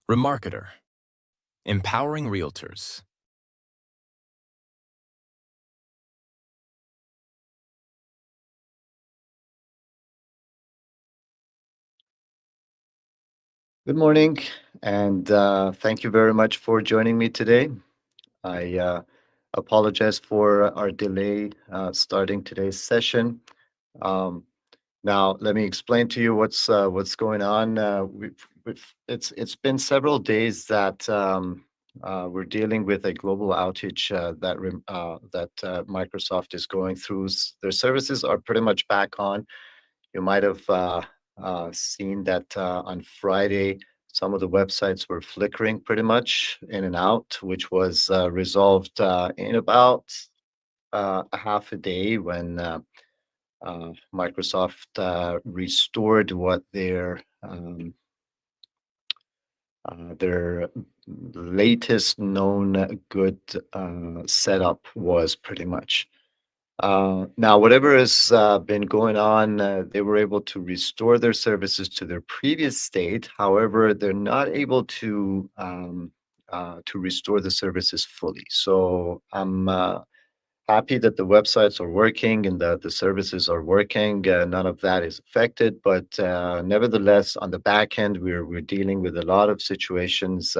REMARKETER, empowering realtors. Good morning, and thank you very much for joining me today. I apologize for our delay starting today's session. Um, Now, let me explain to you what's going on. It's been several days that we're dealing with a global outage that Microsoft is going through. Their services are pretty much back on. You might have seen that on Friday, some of the websites were flickering pretty much in and out, which was resolved in about a half a day when Microsoft restored what their latest known good setup was pretty much. Now, whatever has been going on, they were able to restore their services to their previous state. However, they're not able to restore the services fully. So I'm happy that the websites are working and the services are working. None of that is affected, but nevertheless, on the back end, we're dealing with a lot of situations.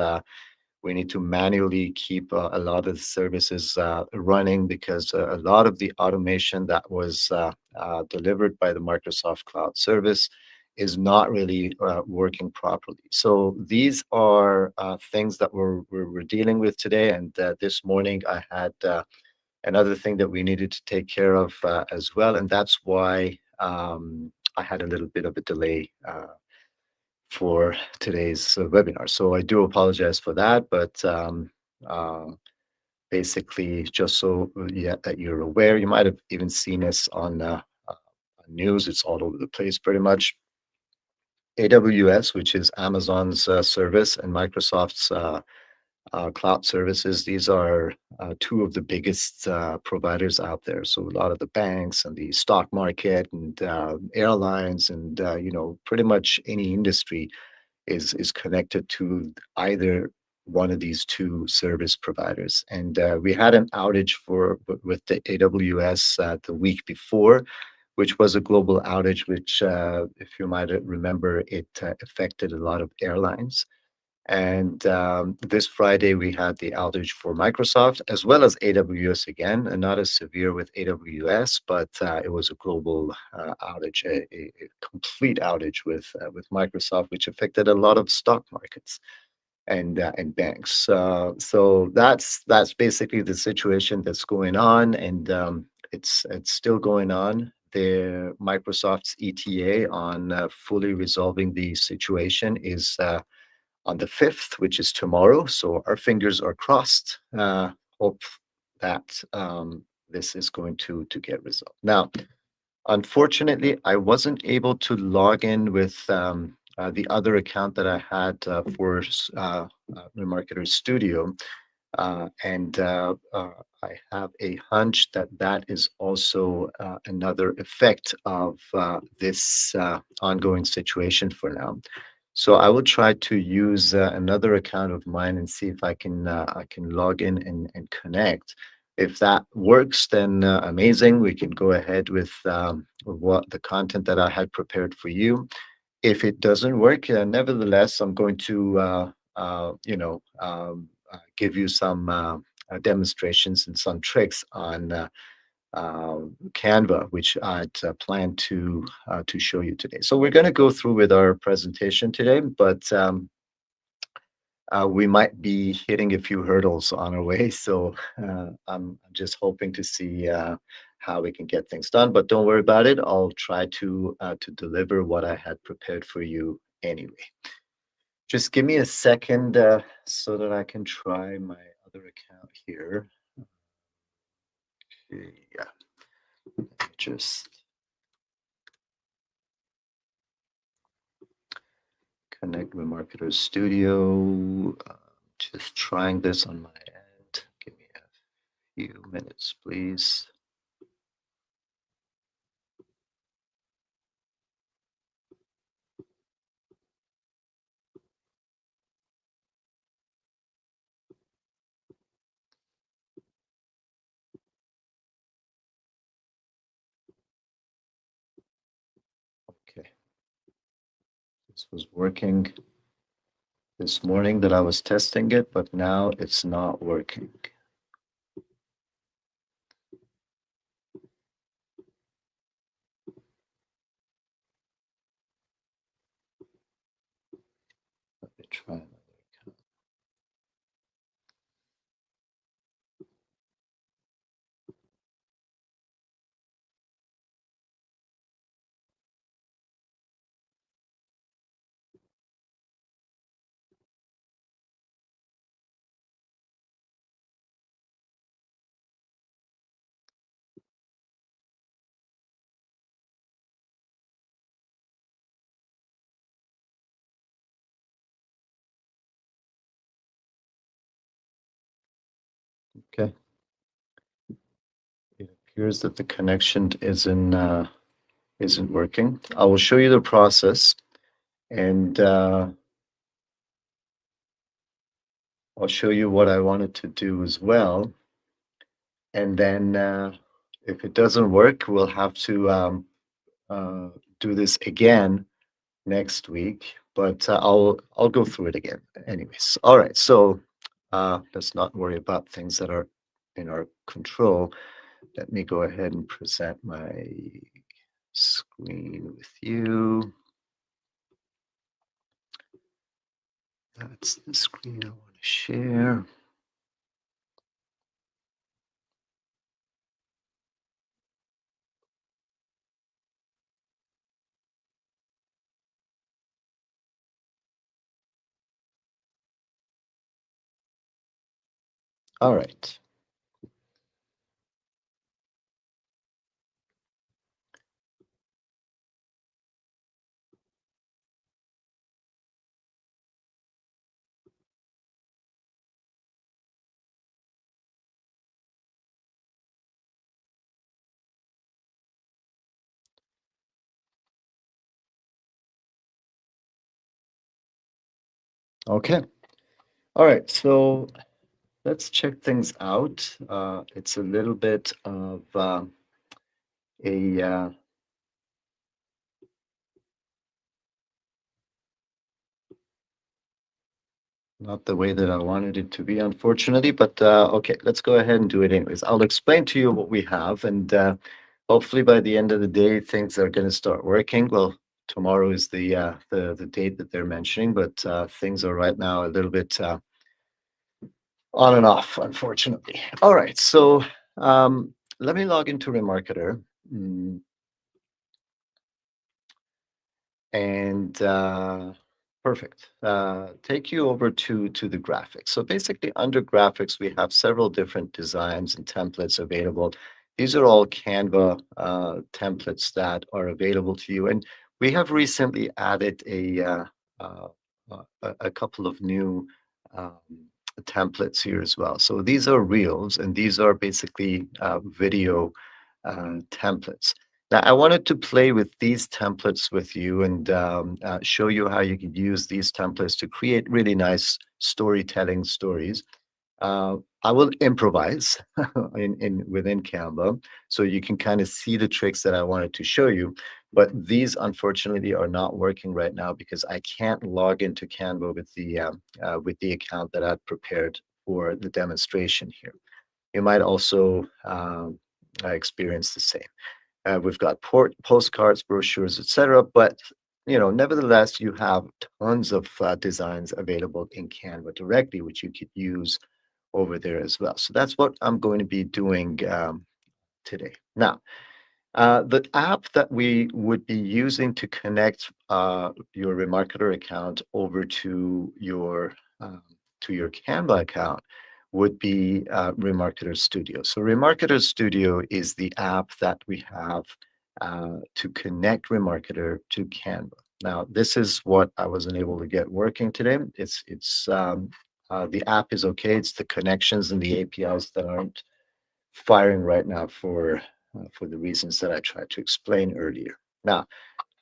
We need to manually keep a lot of the services running because a lot of the automation that was delivered by the Microsoft Cloud service is not really working properly. So these are things that we're dealing with today. And this morning, I had another thing that we needed to take care of as well, and that's why I had a little bit of a delay for today's webinar. So I do apologize for that, but uh, basically, just so yeah, that you're aware, you might have even seen this on news. It's all over the place, pretty much. AWS, which is Amazon's service, and Microsoft's cloud services. These are two of the biggest providers out there. So a lot of the banks and the stock market and airlines and pretty much any industry is connected to either one of these two service providers. And we had an outage with the AWS the week before, which was a global outage, which, if you might remember, it affected a lot of airlines. And this Friday, we had the outage for Microsoft as well as AWS again, and not as severe with AWS, but it was a global outage, a complete outage with Microsoft, which affected a lot of stock markets and banks. So that's basically the situation that's going on, and it's still going on. The Microsoft's ETA on fully resolving the situation is on the 5th, which is tomorrow. So our fingers are crossed. Hope that this is going to get resolved. Now, unfortunately, I wasn't able to log in with the other account that I had for REMARKETER Studio. And I have a hunch that that is also another effect of this ongoing situation for now. So I will try to use another account of mine and see if I can log in and connect. If that works, then amazing. We can go ahead with what the content that I had prepared for you. If it doesn't work, nevertheless, I'm going to give you some demonstrations and some tricks on Canva, which I'd planned to show you today. So we're going to go through with our presentation today, but we might be hitting a few hurdles on our way. So I'm just hoping to see how we can get things done. But don't worry about it. I'll try to deliver what I had prepared for you anyway. Just give me a second so that I can try my other account here. Okay, yeah, just connect with Marketer Studio. Just trying this on my end. Give me a few minutes, please. This was working this morning that I was testing it, but now it's not working. Let me try another account. Okay. It appears that the connection isn't working. I will show you the process, and I'll show you what I wanted to do as well. And then if it doesn't work, we'll have to uh, do this again next week. But I'll go through it again, anyways. All right. So let's not worry about things that are in our control. Let me go ahead and present my screen with you. That's the screen I want to share. All right. Okay. All right. So let's check things out. It's a little bit of a not the way that I wanted it to be, unfortunately, but okay, let's go ahead and do it anyways. I'll explain to you what we have, and hopefully by the end of the day, things are going to start working. Well, tomorrow is the date that they're mentioning, but things are right now a little bit on and off, unfortunately. All right, so let me log into Remarketer. Mm, and perfect. Take you over to the graphics. So basically, under graphics, we have several different designs and templates available. These are all Canva templates that are available to you, and we have recently added a couple of new um, templates here as well. So these are reels, and these are basically video templates. Now, I wanted to play with these templates with you and show you how you could use these templates to create really nice storytelling stories. I will improvise in within Canva, so you can kind of see the tricks that I wanted to show you. But these, unfortunately, are not working right now because I can't log into Canva with the account that I've prepared for the demonstration here. You might also experience the same. We've got postcards, brochures, etc. But nevertheless, you have tons of designs available in Canva directly, which you could use over there as well. So that's what I'm going to be doing today. Now, the app that we would be using to connect your Remarketer account over to your Canva account would be Remarketer Studio. So Remarketer Studio is the app that we have to connect Remarketer to Canva. Now, this is what I wasn't able to get working today. It's the app is okay. It's the connections and the APIs that aren't firing right now for the reasons that I tried to explain earlier. Now,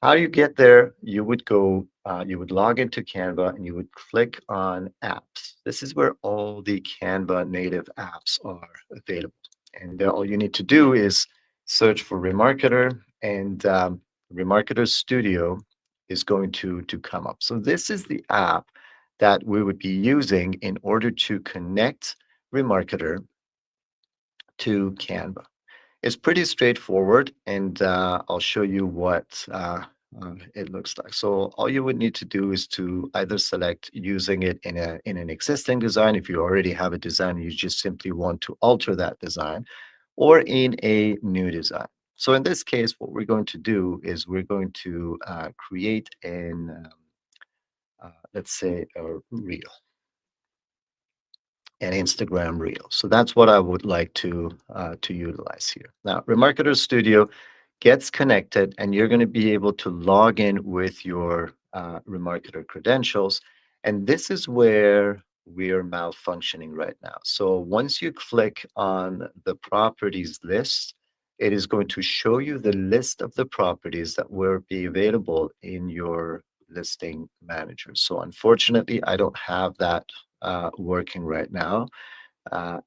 how you get there, you would log into Canva and you would click on apps. This is where all the Canva native apps are available. And all you need to do is search for Remarketer and Remarketer Studio. is going to come up. So this is the app that we would be using in order to connect Remarketer to Canva. It's pretty straightforward, and I'll show you what it looks like. So all you would need to do is to either select using it in an existing design. If you already have a design, you just simply want to alter that design, or in a new design. So in this case, what we're going to do is we're going to create let's say, a reel, an Instagram reel. So that's what I would like to utilize here. Now, Remarketer Studio gets connected, and you're going to be able to log in with your Remarketer credentials. And this is where we are malfunctioning right now. So once you click on the properties list, it is going to show you the list of the properties that will be available in your listing manager. So unfortunately, I don't have that working right now,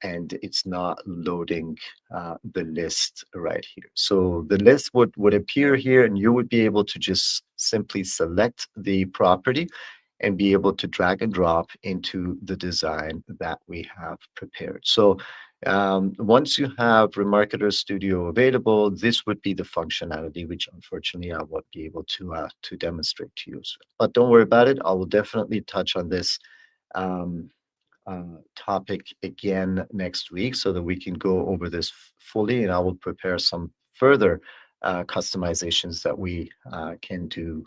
and it's not loading the list right here. So the list would appear here, and you would be able to just simply select the property and be able to drag and drop into the design that we have prepared. So once you have Remarketer Studio available, this would be the functionality, which unfortunately I won't be able to demonstrate to you. But don't worry about it. I will definitely touch on this um, topic again next week so that we can go over this fully, and I will prepare some further customizations that we can do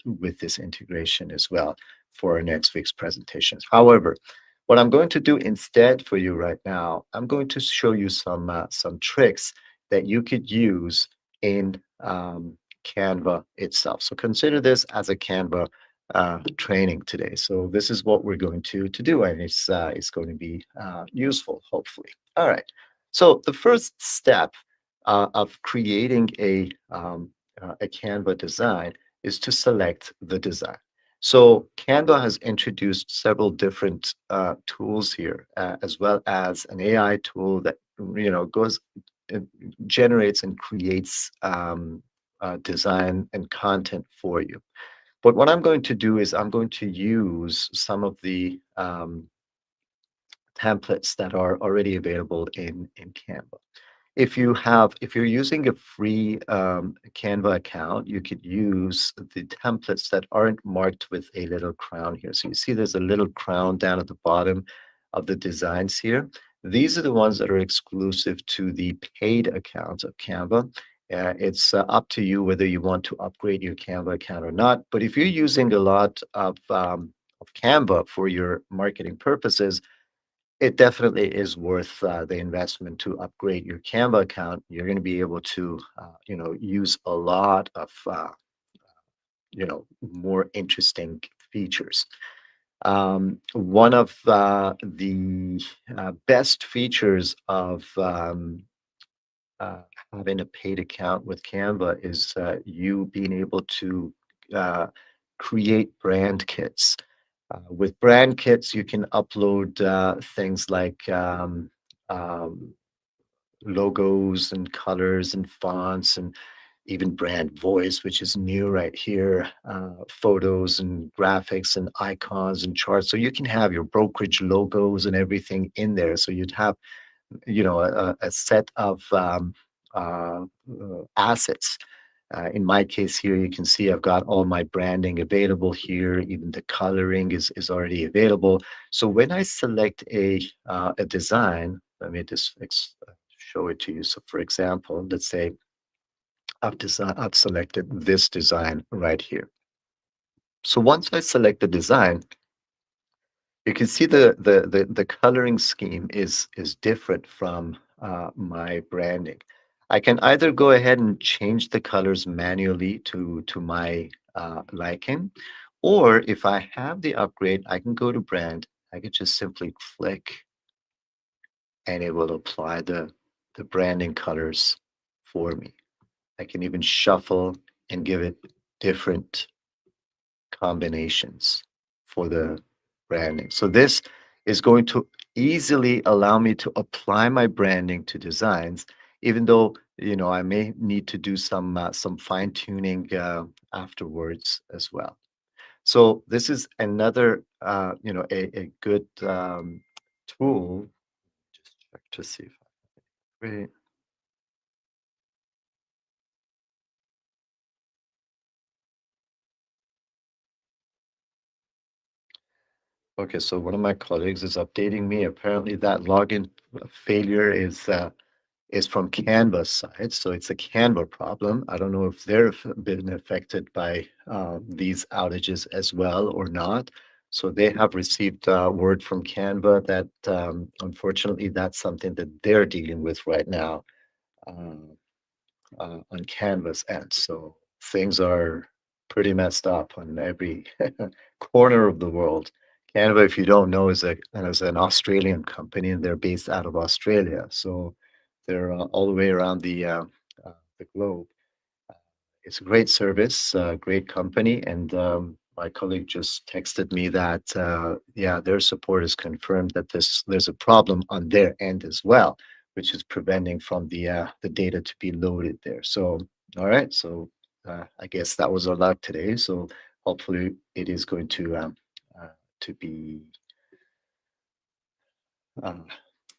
with this integration as well for our next week's presentations. However, what I'm going to do instead for you right now, I'm going to show you some tricks that you could use in Canva itself. So consider this as a Canva training today. So this is what we're going to do, and it's going to be useful, hopefully. All right. So the first step of creating a Canva design is to select the design. So Canva has introduced several different tools here, as well as an AI tool that goes uh, generates and creates design and content for you. But what I'm going to do is I'm going to use some of the templates that are already available in Canva. If you're using a free Canva account, you could use the templates that aren't marked with a little crown here. So you see there's a little crown down at the bottom of the designs here. These are the ones that are exclusive to the paid accounts of Canva. It's up to you whether you want to upgrade your Canva account or not. But if you're using a lot of Canva for your marketing purposes, it definitely is worth the investment to upgrade your Canva account. You're going to be able to, use a lot of, more interesting features. One of the best features of uh, having a paid account with Canva is you being able to uh, create brand kits. With brand kits, you can upload things like logos and colors and fonts and even brand voice, which is new right here, photos and graphics and icons and charts. So you can have your brokerage logos and everything in there. So you'd have a set of assets. In my case here, you can see I've got all my branding available here. Even the coloring is already available. So when I select a design, let me just show it to you. So for example, let's say I've selected this design right here. So once I select the design, you can see the coloring scheme is different from my branding. I can either go ahead and change the colors manually to my liking, or if I have the upgrade, I can go to brand. I could just simply click, and it will apply the branding colors for me. I can even shuffle and give it different combinations for the branding. So this is going to easily allow me to apply my branding to designs, even though I may need to do some fine tuning afterwards as well. So this is another a good tool. Just check to see if wait. Okay, so one of my colleagues is updating me. Apparently, that login failure is from Canva's side, so it's a Canva problem. I don't know if they've been affected by these outages as well or not. So they have received word from Canva that unfortunately that's something that they're dealing with right now. Uh, on Canvas end. So things are pretty messed up on every corner of the world. Canva, if you don't know, is an Australian company, and they're based out of Australia. So they're all the way around the globe. Uh, It's a great service, great company, and my colleague just texted me that yeah, their support has confirmed that there's a problem on their end as well, which is preventing from the data to be loaded there. So all right, so I guess that was our luck today. So hopefully it is going uh, to be uh,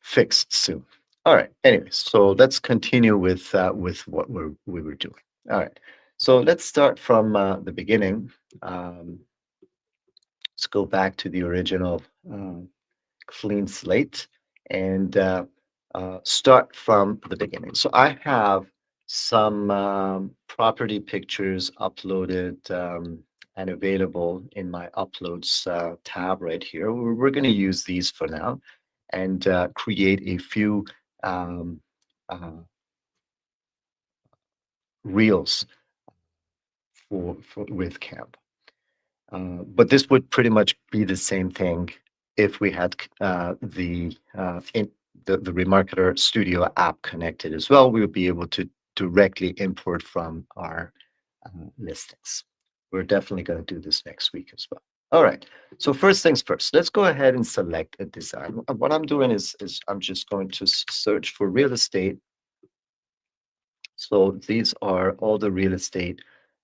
fixed soon. All right. Anyways, so let's continue with what we were doing. All right. So let's start from the beginning. Um, let's go back to the original clean slate and start from the beginning. So I have some property pictures uploaded and available in my uploads tab right here. We're going to use these for now and create a few um, uh, reels for with Camp. But this would pretty much be the same thing if we had the Remarketer Studio app connected as well. We would be able to directly import from our listings. We're definitely going to do this next week as well. All right. So first things first, let's go ahead and select a design. What I'm doing is I'm just going to search for real estate. So these are all the real estate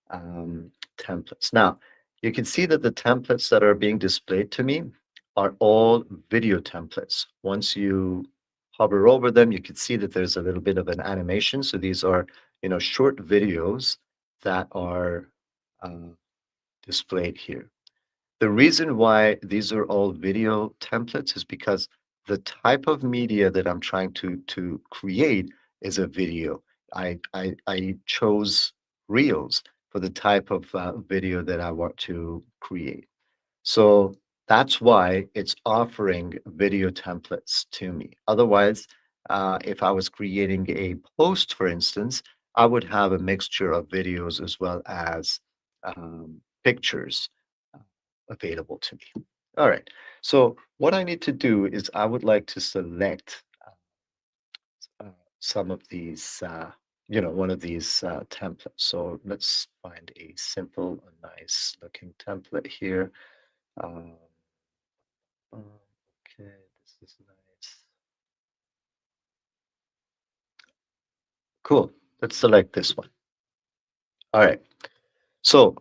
um, templates. Now, you can see that the templates that are being displayed to me are all video templates. Once you hover over them, you can see that there's a little bit of an animation. So these are, short videos that are uh, displayed here. The reason why these are all video templates is because the type of media that I'm trying to create is a video. I chose Reels for the type of video that I want to create. So that's why it's offering video templates to me. Otherwise, if I was creating a post, for instance, I would have a mixture of videos as well as pictures uh, available to me. All right. So what I need to do is I would like to select some of these, one of these templates. So let's find a simple, a nice looking template here. Um, okay, this is nice. Cool. Let's select this one. All right. So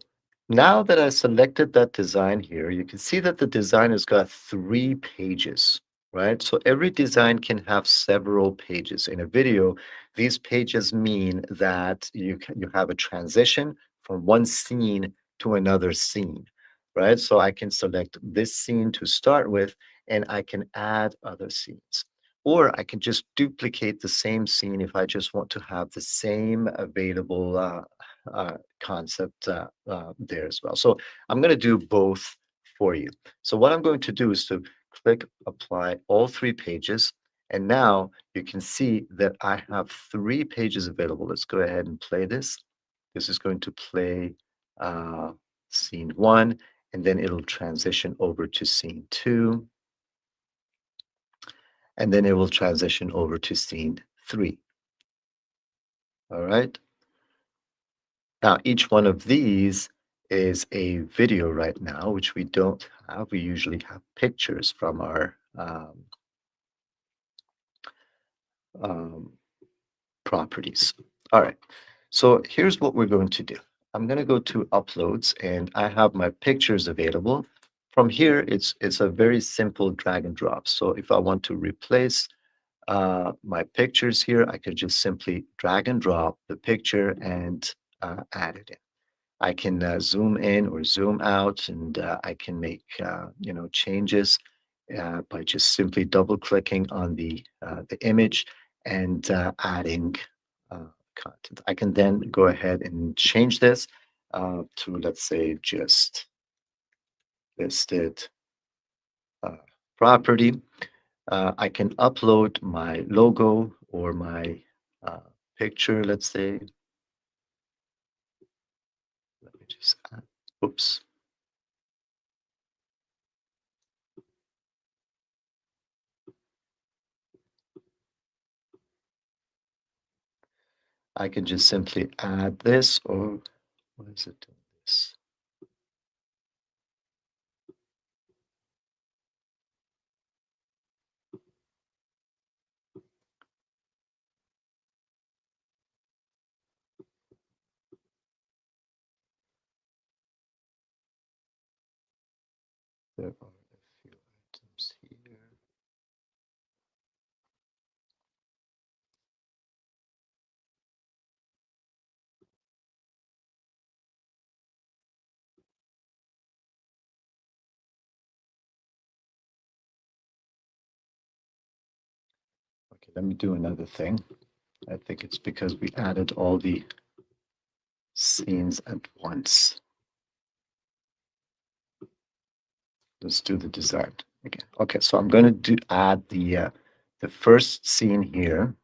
now that I selected that design here, you can see that the design has got 3 pages, right? So every design can have several pages. In a video, these pages mean that you have a transition from one scene to another scene, right? So I can select this scene to start with, and I can add other scenes. Or I can just duplicate the same scene if I just want to have the same available concept there as well. So I'm going to do both for you. So what I'm going to do is to click apply all 3 pages. And now you can see that I have 3 pages available. Let's go ahead and play this. This is going to play uh, scene 1, and then it'll transition over to scene 2, and then it will transition over to scene 3. All right. Now, each one of these is a video right now, which we don't have. We usually have pictures from our um, properties. All right. So here's what we're going to do. I'm going to go to uploads and I have my pictures available. From here, it's a very simple drag and drop. So if I want to replace my pictures here, I could just simply drag and drop the picture and add it in. I can zoom in or zoom out, and I can make changes by just simply double clicking on the image and adding content. I can then go ahead and change this to, let's say, just listed uh, property. I can upload my logo or my uh, picture, let's say. Let me just add, oops. I can just simply add this, or what is it doing this? There are a few items here. Okay, let me do another thing. I think it's because we added all the scenes at once. Let's do the design again. Okay, so I'm going to add the first scene here.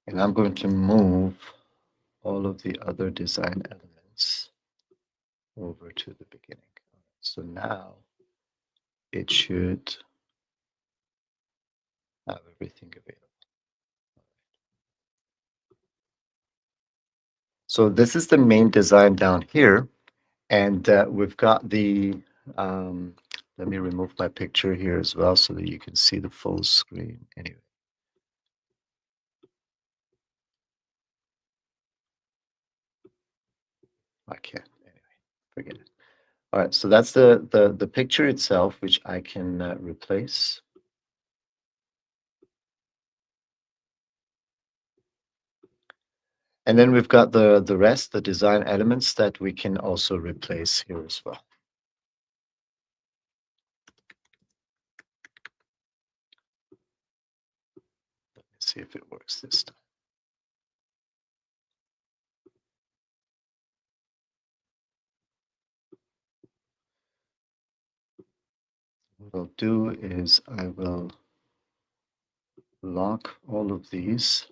And I'm going to move all of the other design elements over to the beginning. So now it should have everything available. So this is the main design down here. And we've got um, let me remove my picture here as well so that you can see the full screen. Anyway. Okay, anyway, forget it. All right, so that's the picture itself, which I can replace. And then we've got the rest, the design elements that we can also replace here as well. Let me see if it works this time. What I'll do is I will lock all of these.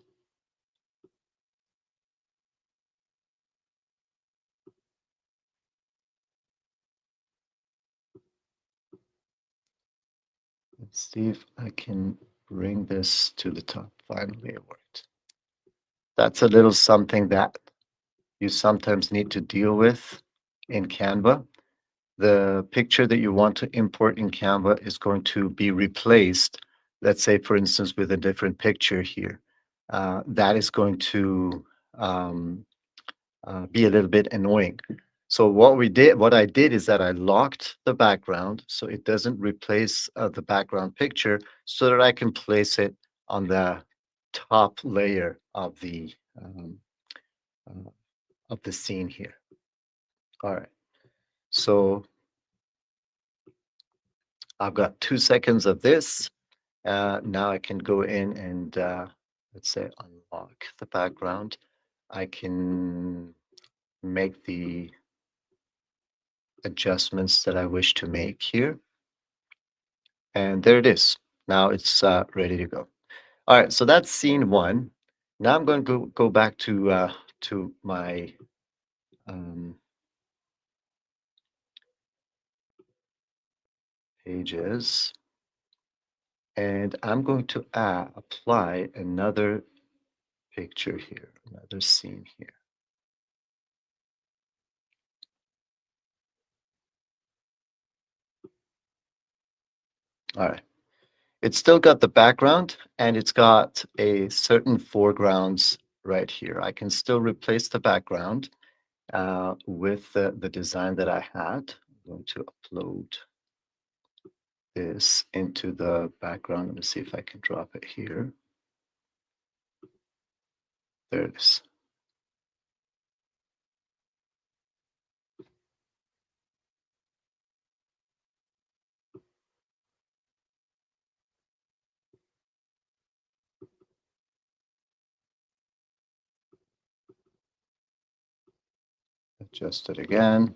Let's see if I can bring this to the top. Finally, it worked. That's a little something that you sometimes need to deal with in Canva. The picture that you want to import in Canva is going to be replaced, let's say, for instance, with a different picture here. That is going to um, be a little bit annoying. So what I did is that I locked the background so it doesn't replace the background picture, so that I can place it on the top layer uh, of the scene here. All right. So I've got 2 seconds of this. Now I can go in and let's say unlock the background. I can make the adjustments that I wish to make here. And there it is. Now it's ready to go. All right, so that's scene one. Now I'm going to go back to my um, pages. And I'm going to apply another picture here, another scene here. All right. It's still got the background and it's got a certain foregrounds right here. I can still replace the background with the design that I had. I'm going to upload this into the background. Let me see if I can drop it here. There it is. Adjust it again.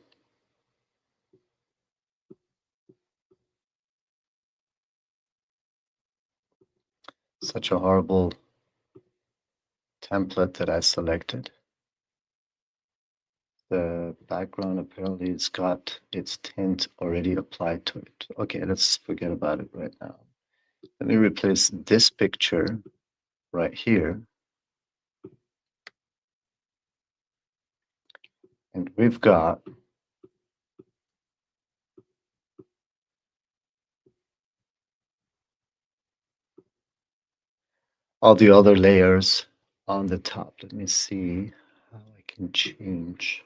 Such a horrible template that I selected. The background apparently it's got its tint already applied to it. Okay, let's forget about it right now. Let me replace this picture right here. And we've got all the other layers on the top. Let me see how I can change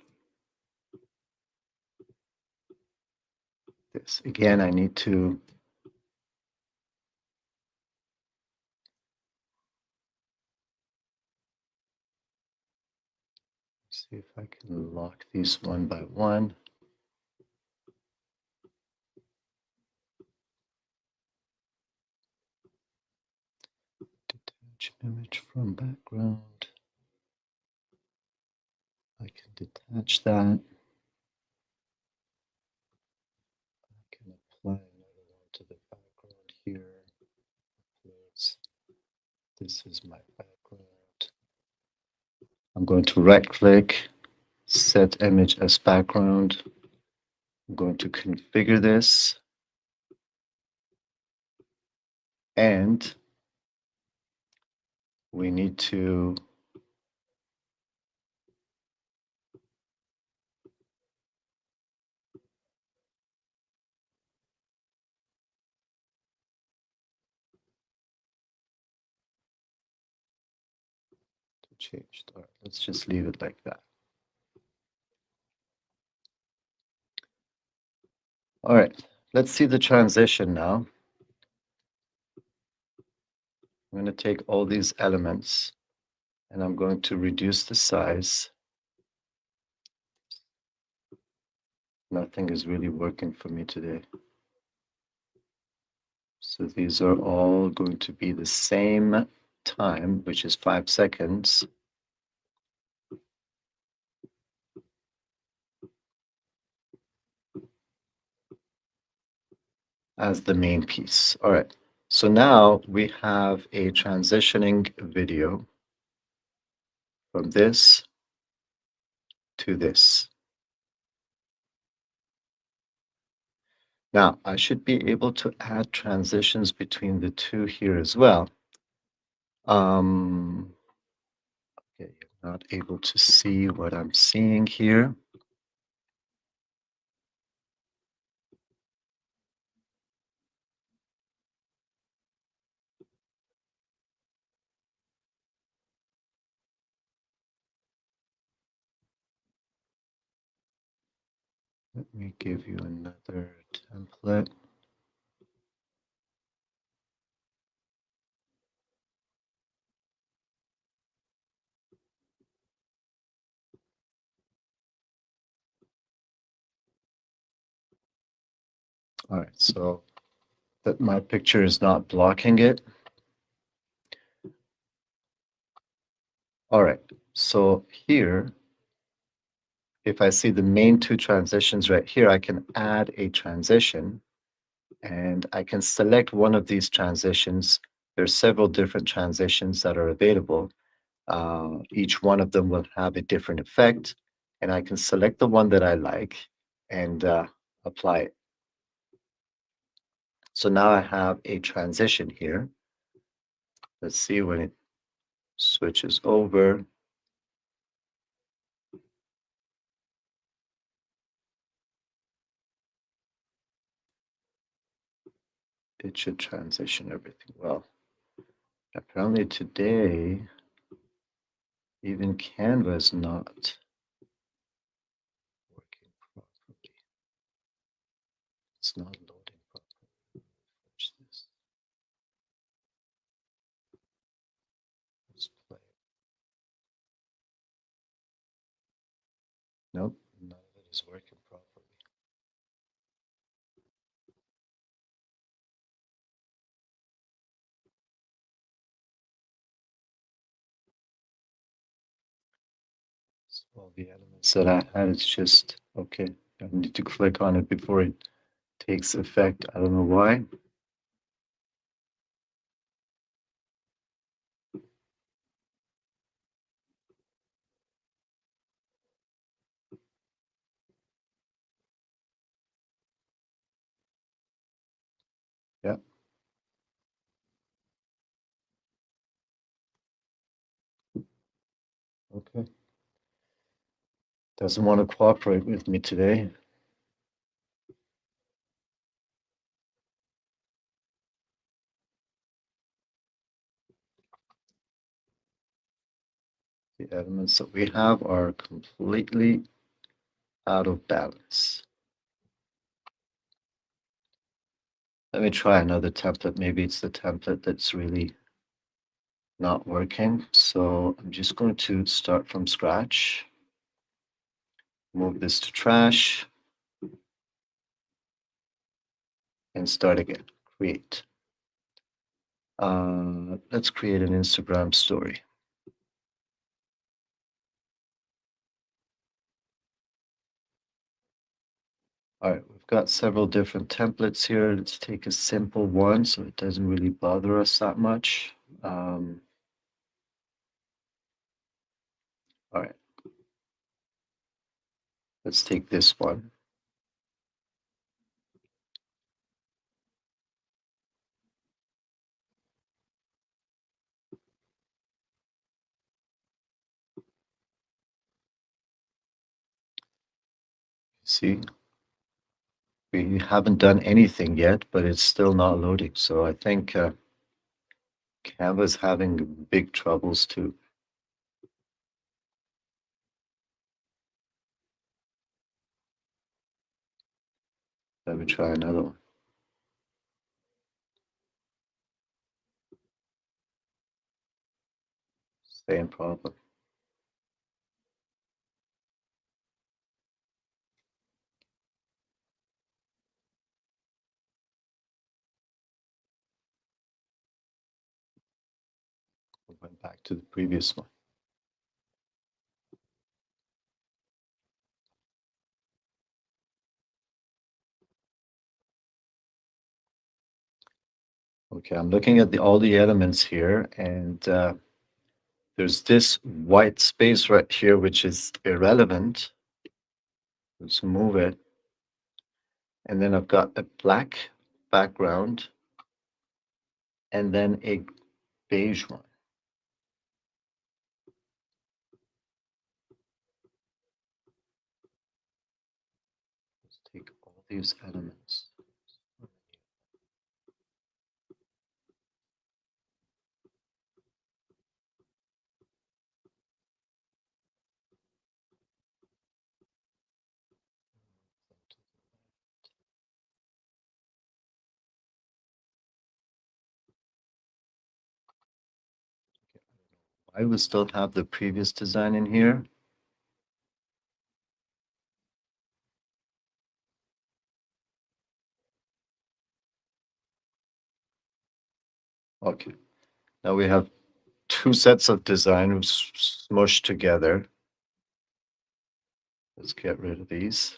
this. Again, I need to see if I can lock these one by one. Detach image from background. I can detach that. I can apply another one to the background here. This is my background. I'm going to right click, set image as background. I'm going to configure this. And we need to change. All right, let's just leave it like that. All right, let's see the transition now. I'm going to take all these elements and I'm going to reduce the size. Nothing is really working for me today. So these are all going to be the same time, which is 5 seconds. As the main piece. All right. So now we have a transitioning video from this to this. Now, I should be able to add transitions between the two here as well. Okay, you're not able to see what I'm seeing here. Let me give you another template. All right, so that my picture is not blocking it. All right, so here, if I see the main two transitions right here, I can add a transition and I can select one of these transitions. There's several different transitions that are available. Each one of them will have a different effect, and I can select the one that I like and apply it. So now I have a transition here. Let's see when it switches over. It should transition everything well. Apparently today, even Canva is not working properly. It's not loading properly. Finish this. Let's play. Nope, none of it is working properly. So all the elements that I had, it's just, okay, I need to click on it before it takes effect. I don't know why. Yeah. Okay. Doesn't want to cooperate with me today. The elements that we have are completely out of balance. Let me try another template. Maybe it's the template that's really not working. So I'm just going to start from scratch. Move this to trash. And start again. Create. Let's create an Instagram story. All right, we've got several different templates here. Let's take a simple one so it doesn't really bother us that much. All right, let's take this one. See, we haven't done anything yet, but it's still not loading. So I think Canva's having big troubles too. Let me try another one. Same problem. We went back to the previous one. Okay, I'm looking at all the elements here, and there's this white space right here, which is irrelevant. Let's move it. And then I've got a black background and then a beige one. Let's take all these elements. I will still have the previous design in here. Okay, now we have two sets of design smushed together. Let's get rid of these.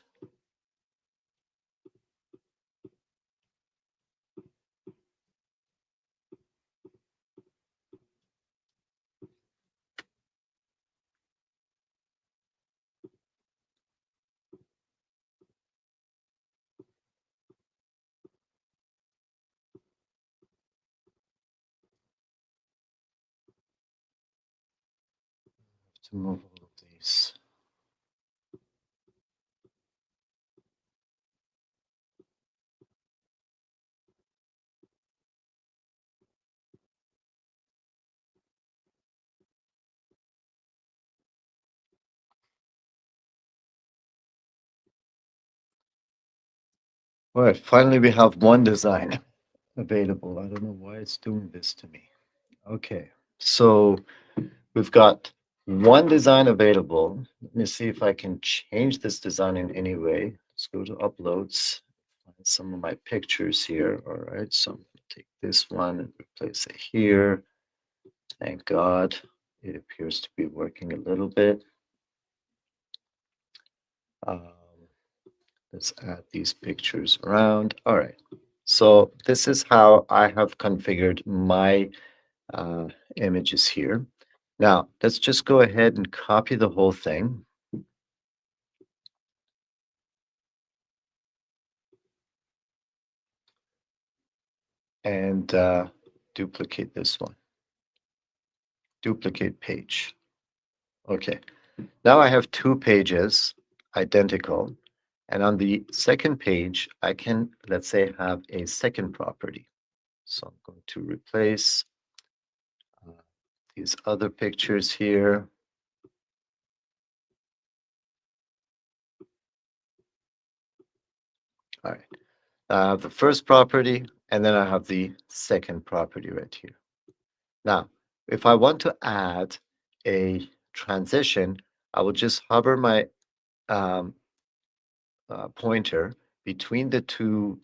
to move all of these. All right, finally we have one design available. I don't know why it's doing this to me. Okay, so we've got one design available. Let me see if I can change this design in any way. Let's go to uploads, find some of my pictures here. All right, so I'm gonna take this one and replace it here. Thank God it appears to be working a little bit. Um, let's add these pictures around. All right, so this is how I have configured my uh, images here. Now, let's just go ahead and copy the whole thing. And duplicate this one. Duplicate page. Okay, now I have two pages identical. And on the second page, I can, let's say, have a second property. So I'm going to replace uh, these other pictures here. All right. I have the first property, and then I have the second property right here. Now, if I want to add a transition, I will just hover my um, pointer between the two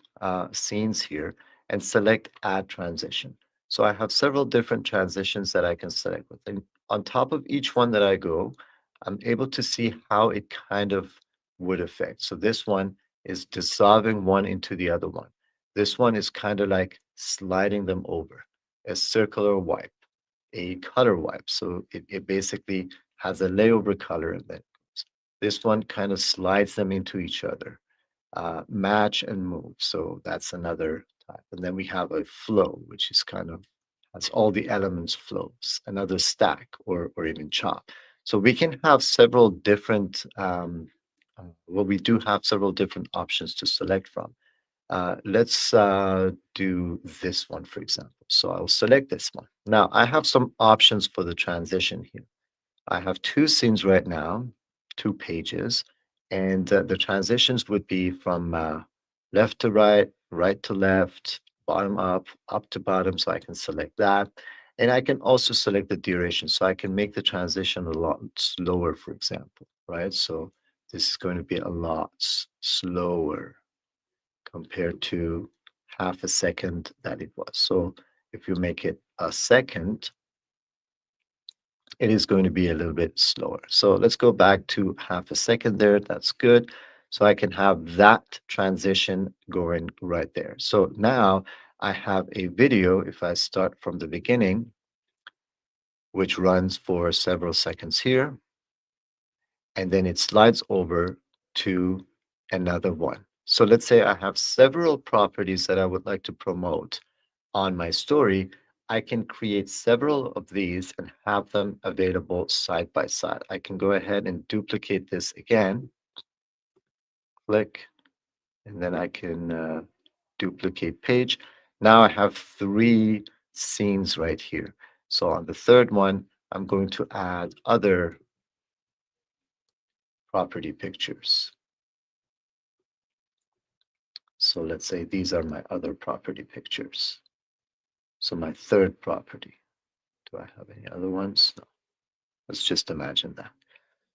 scenes here and select Add Transition. So I have several different transitions that I can select with. And on top of each one that I go, I'm able to see how it kind of would affect. So this one is dissolving one into the other one. This one is kind of like sliding them over, a circular wipe, a color wipe. So it basically has a layover color and then this one kind of slides them into each other, match and move. So that's another type. And then we have a flow, which is kind of has all the elements flows, another stack or even chop. So we can have several different, well, we do have several different options to select from. Let's do this one, for example. So I'll select this one. Now I have some options for the transition here. I have two scenes right now, two pages, and the transitions would be from left to right, right to left, bottom up to bottom, so I can select that. And I can also select the duration, so I can make the transition a lot slower, for example, right? So this is going to be a lot slower compared to half a second that it was. So if you make it a second, it is going to be a little bit slower. So let's go back to half a second there. That's good. So I can have that transition going right there. So now I have a video, if I start from the beginning, which runs for several seconds here, and then it slides over to another one. So let's say I have several properties that I would like to promote on my story. I can create several of these and have them available side by side. I can go ahead and duplicate this again, click, and then I can duplicate page. Now I have three scenes right here. So on the third one, I'm going to add other property pictures. So let's say these are my other property pictures. So my third property. Do I have any other ones? No. Let's just imagine that.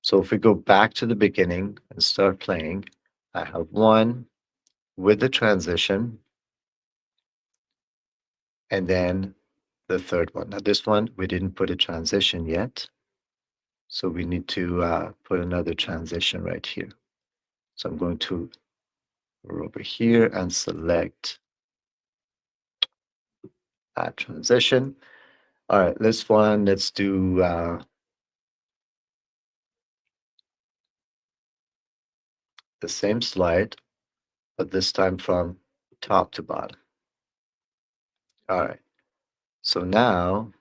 So if we go back to the beginning and start playing, I have one with the transition and then the third one. Now this one, we didn't put a transition yet. So we need to put another transition right here. So I'm going to go over here and select add transition. All right, this one, let's do the same slide, but this time from top to bottom. All right, so now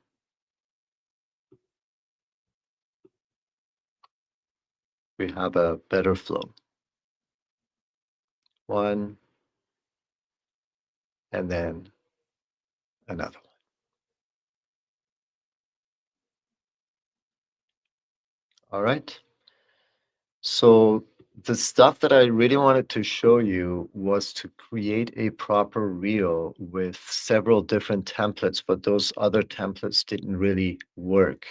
we have a better flow. One and then another one. All right. So the stuff that I really wanted to show you was to create a proper reel with several different templates, but those other templates didn't really work.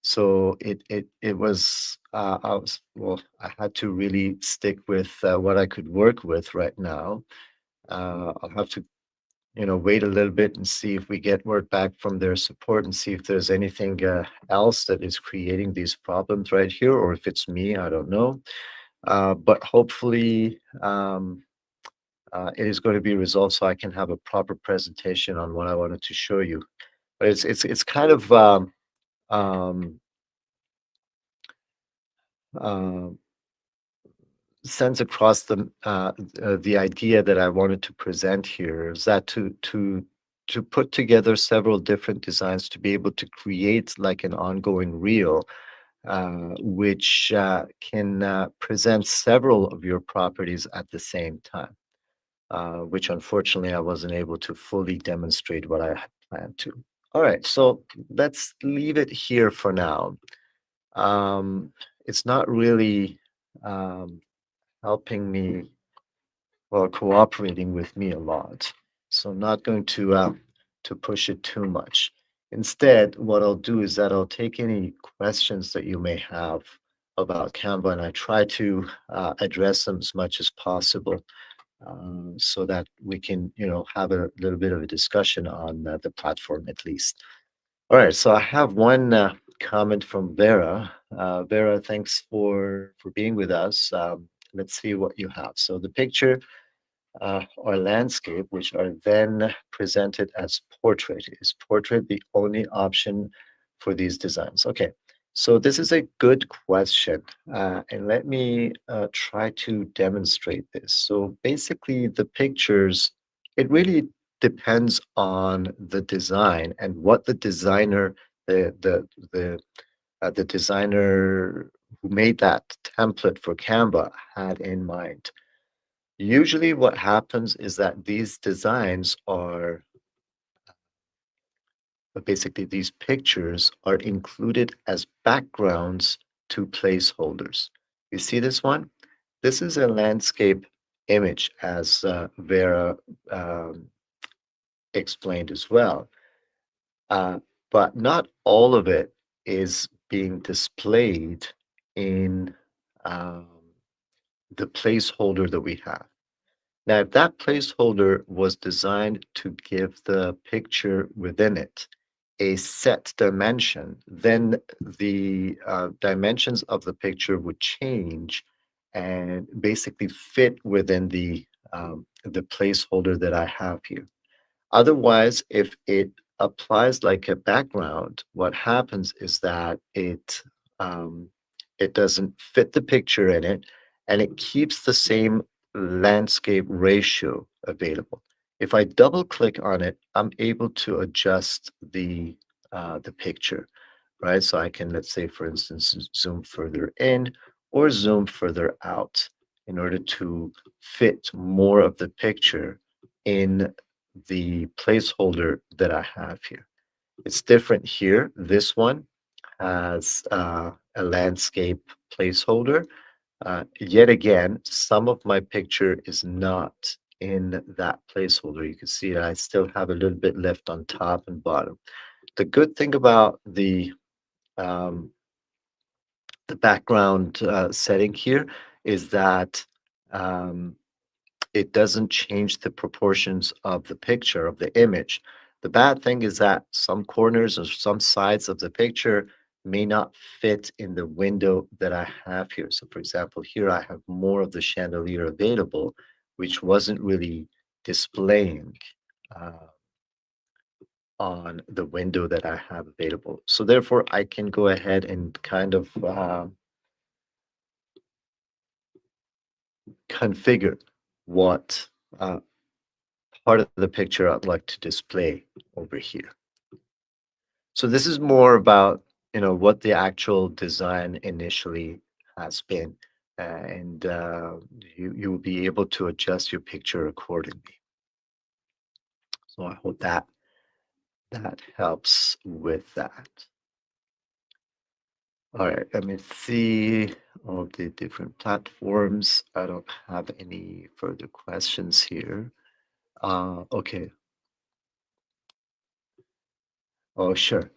So it was I was well, I had to really stick with what I could work with right now. I'll have to wait a little bit and see if we get word back from their support and see if there's anything else that is creating these problems right here, or if it's me. I don't know. But hopefully, it is going to be resolved so I can have a proper presentation on what I wanted to show you. But it's kind of um, uh, sends across the idea that I wanted to present here is that to put together several different designs to be able to create like an ongoing reel, which can present several of your properties at the same time. Which unfortunately I wasn't able to fully demonstrate what I had planned to. All right, so let's leave it here for now. It's not really um, helping me or cooperating with me a lot, so I'm not going to push it too much. Instead, what I'll do is that I'll take any questions that you may have about Canva, and I try to address them as much as possible so that we can, have a little bit of a discussion on the platform at least. All right, so I have one comment from Vera. Vera, thanks for being with us. Let's see what you have. So the picture or landscape, which are then presented as portrait. Is portrait the only option for these designs? Okay, so this is a good question, and let me try to demonstrate this. So basically, the pictures, it really depends on the design and what the designer, the designer who made that template for Canva had in mind. Usually what happens is that these designs are basically these pictures are included as backgrounds to placeholders. You see this one? This is a landscape image as Vera um, explained as well. Uh, but not all of it is being displayed in um, the placeholder that we have. Now, if that placeholder was designed to give the picture within it a set dimension, then the dimensions of the picture would change and basically fit within the placeholder that I have here. Otherwise, if it applies like a background, what happens is that it doesn't fit the picture in it, and it keeps the same landscape ratio available. If I double click on it, I'm able to adjust the picture, right? So I can, let's say, for instance, zoom further in or zoom further out in order to fit more of the picture in the placeholder that I have here. It's different here. This one has a landscape placeholder. Yet again, some of my picture is not in that placeholder. You can see that I still have a little bit left on top and bottom. The good thing about um, the background setting here is that um, it doesn't change the proportions of the picture of the image. The bad thing is that some corners or some sides of the picture may not fit in the window that I have here. So for example, here I have more of the chandelier available, which wasn't really displaying uh, on the window that I have available. So therefore, I can go ahead and kind of configure what uh, part of the picture I'd like to display over here. So this is more about, what the actual design initially has been, and you will be able to adjust your picture accordingly. So I hope that helps with that. All right, let me see all the different platforms. I don't have any further questions here. Okay. Oh, sure.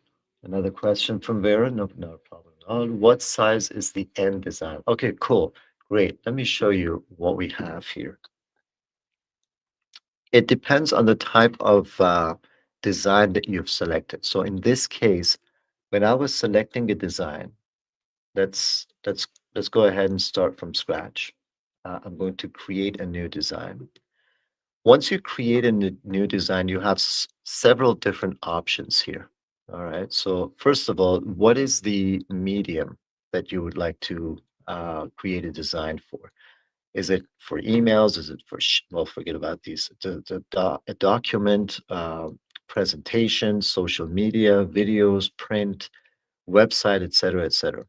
Another question from Vera. No, no problem. What size is the end design? Okay, cool. Great. Let me show you what we have here. It depends on the type of design that you've selected. So in this case, when I was selecting a design, let's let's let's go ahead and start from scratch. I'm going to create a new design. Once you create a new design, you have several different options here. All right. So first of all, what is the medium that you would like to create a design for? Is it for emails? Is it for well, forget about these. A document, presentation, social media, videos, print, website, etc., etc.,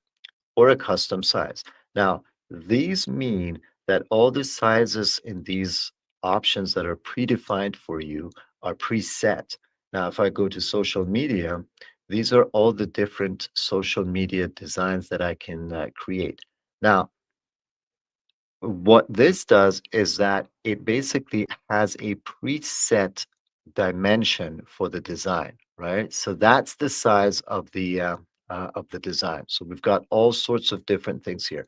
or a custom size. Now, these mean that all the sizes in these options that are predefined for you are preset. Now, if I go to social media, these are all the different social media designs that I can create. Now, what this does is that it basically has a preset dimension for the design, right? So that's the size of the design. So we've got all sorts of different things here.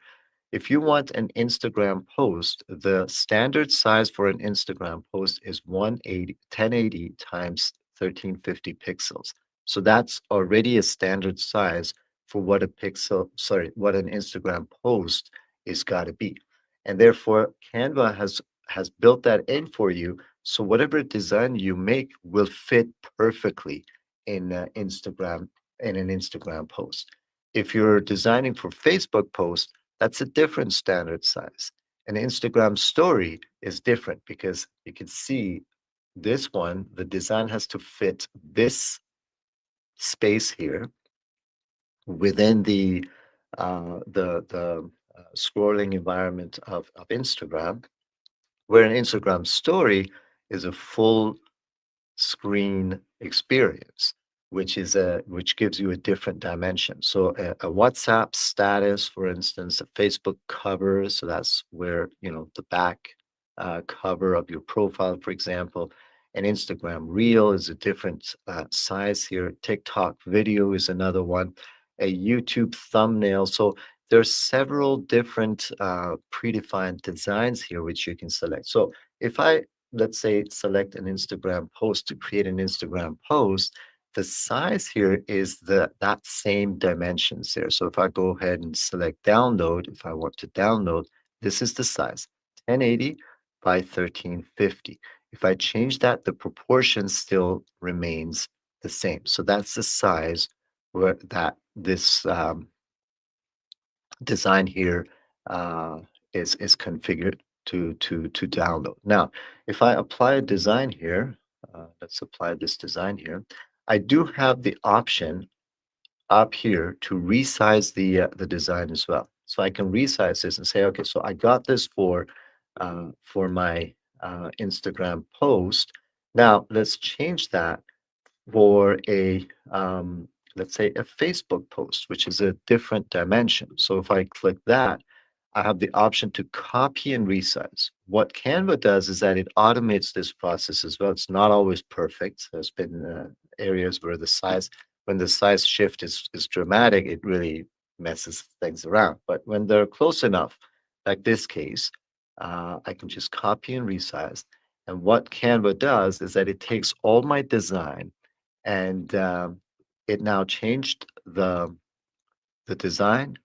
If you want an Instagram post, the standard size for an Instagram post is 1080 times 1350 pixels. So that's already a standard size for what what an Instagram post is got to be. And therefore, Canva has built that in for you. So whatever design you make will fit perfectly in an Instagram post. If you're designing for Facebook posts, that's a different standard size. An Instagram story is different because you can see this one, the design has to fit this space here within the scrolling environment of Instagram, where an Instagram story is a full screen experience, which gives you a different dimension. So a WhatsApp status, for instance, a Facebook cover, so that's where the back cover of your profile, for example. An Instagram reel is a different size here. TikTok video is another one. A YouTube thumbnail. So there's several different predefined designs here which you can select. So if I, let's say, select an Instagram post to create an Instagram post, the size here is that same dimensions there. So if I go ahead and select download, if I want to download, this is the size, 1080 by 1350. If I change that, the proportion still remains the same. So that's the size where that this design here uh, is configured to download. Now, if I apply a design here, let's apply this design here. I do have the option up here to resize the design as well. So I can resize this and say, okay, so I got this for my Instagram post. Now let's change that for let's say a Facebook post, which is a different dimension. So if I click that, I have the option to copy and resize. What Canva does is that it automates this process as well. It's not always perfect. There's been areas where when the size shift is dramatic, it really messes things around. But when they're close enough, like this case, I can just copy and resize. And what Canva does is that it takes all my design and it now changed the design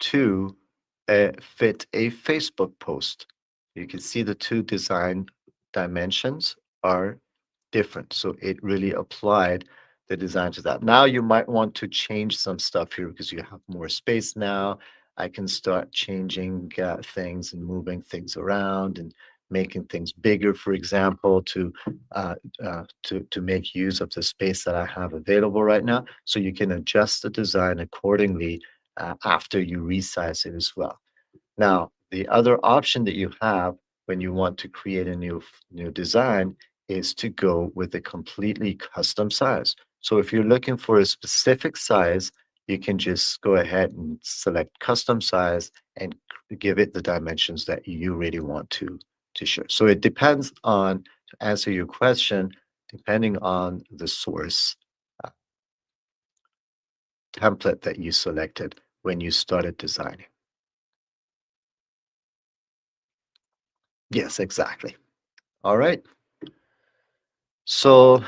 to fit a Facebook post. You can see the two design dimensions are different. So it really applied the design to that. Now you might want to change some stuff here because you have more space now. I can start changing things and moving things around and making things bigger, for example, to make use of the space that I have available right now. So you can adjust the design accordingly after you resize it as well. Now, the other option that you have when you want to create a new design is to go with a completely custom size. So if you're looking for a specific size, you can just go ahead and select custom size and give it the dimensions that you really want to show. So it depends on, to answer your question, depending on the source uh, template that you selected when you started designing. Yes, exactly. All right. So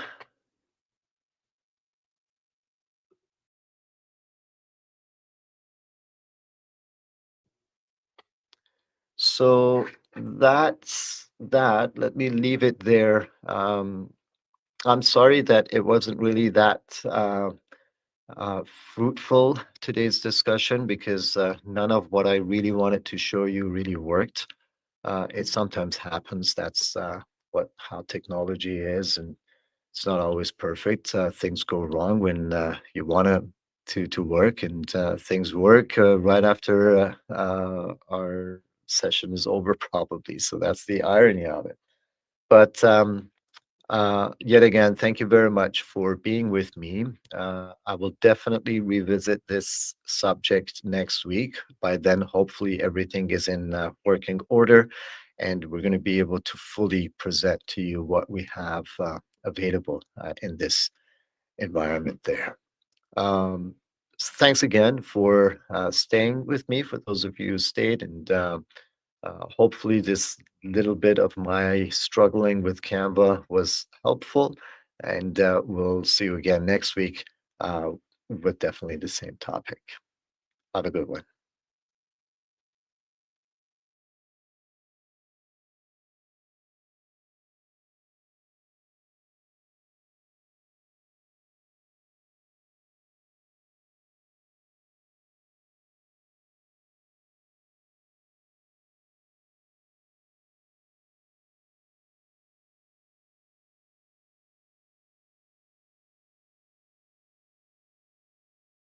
that's that. Let me leave it there. I'm sorry that it wasn't really that uh, fruitful, today's discussion, because none of what I really wanted to show you really worked. It sometimes happens. That's what how technology is, and it's not always perfect. Things go wrong when you want to work, and things work right after our session is over, probably. So that's the irony of it. But yet again, thank you very much for being with me. I will definitely revisit this subject next week. By then, hopefully, everything is in working order, and we're going to be able to fully present to you what we have available in this environment there. Um, Thanks again for staying with me, for those of you who stayed, and hopefully, this little bit of my struggling with Canva was helpful. And we'll see you again next week with definitely the same topic. Have a good one.